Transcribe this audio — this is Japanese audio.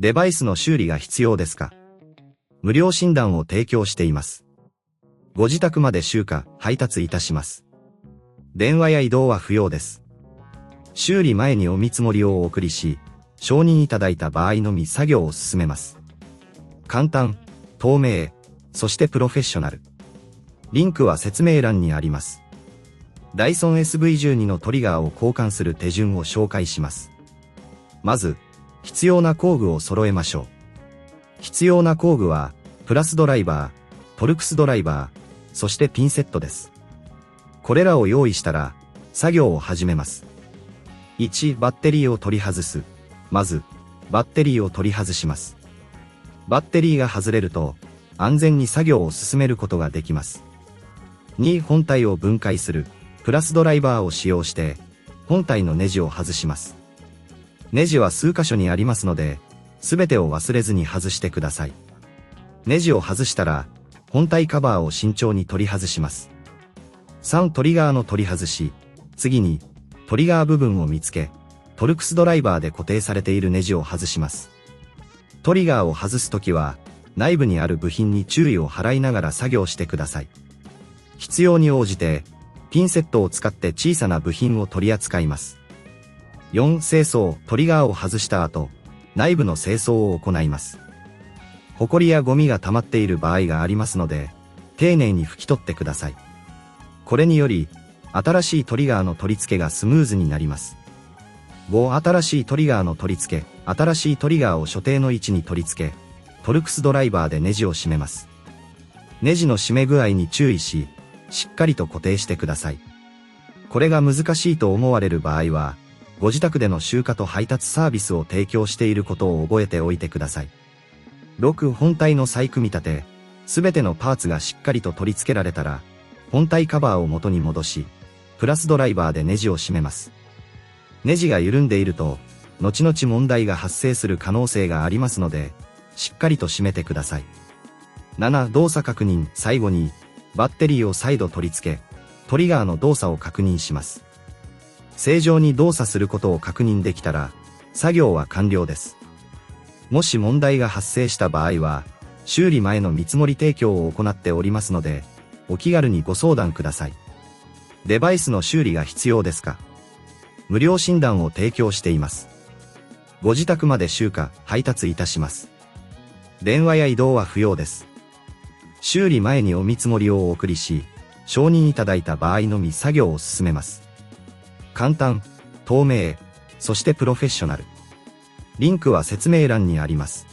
デバイスの修理が必要ですか？無料診断を提供しています。ご自宅まで集荷、配達いたします。電話や移動は不要です。修理前にお見積もりをお送りし、承認いただいた場合のみ作業を進めます。簡単、透明、そしてプロフェッショナル。リンクは説明欄にあります。ダイソン SV12 のトリガーを交換する手順を紹介します。まず、必要な工具を揃えましょう。必要な工具は、プラスドライバー、トルクスドライバー、そしてピンセットです。これらを用意したら、作業を始めます。1、バッテリーを取り外す。まず、バッテリーを取り外します。バッテリーが外れると、安全に作業を進めることができます。2、本体を分解する。プラスドライバーを使用して、本体のネジを外します。ネジは数箇所にありますので、すべてを忘れずに外してください。ネジを外したら、本体カバーを慎重に取り外します。3、トリガーの取り外し。次に、トリガー部分を見つけ、トルクスドライバーで固定されているネジを外します。トリガーを外すときは、内部にある部品に注意を払いながら作業してください。必要に応じて、ピンセットを使って小さな部品を取り扱います。4、清掃。トリガーを外した後、内部の清掃を行います。ホコリやゴミが溜まっている場合がありますので、丁寧に拭き取ってください。これにより、新しいトリガーの取り付けがスムーズになります。5、新しいトリガーの取り付け。新しいトリガーを所定の位置に取り付け、トルクスドライバーでネジを締めます。ネジの締め具合に注意し、しっかりと固定してください。これが難しいと思われる場合は、ご自宅での集荷と配達サービスを提供していることを覚えておいてください。6、本体の再組み立て。すべてのパーツがしっかりと取り付けられたら、本体カバーを元に戻し、プラスドライバーでネジを締めます。ネジが緩んでいると、後々問題が発生する可能性がありますので、しっかりと締めてください。7、動作確認。最後に、バッテリーを再度取り付け、トリガーの動作を確認します。正常に動作することを確認できたら、作業は完了です。もし問題が発生した場合は、修理前の見積もり提供を行っておりますので、お気軽にご相談ください。デバイスの修理が必要ですか？無料診断を提供しています。ご自宅まで集荷、配達いたします。電話や移動は不要です。修理前にお見積もりをお送りし、承認いただいた場合のみ作業を進めます。簡単、透明、そしてプロフェッショナル。リンクは説明欄にあります。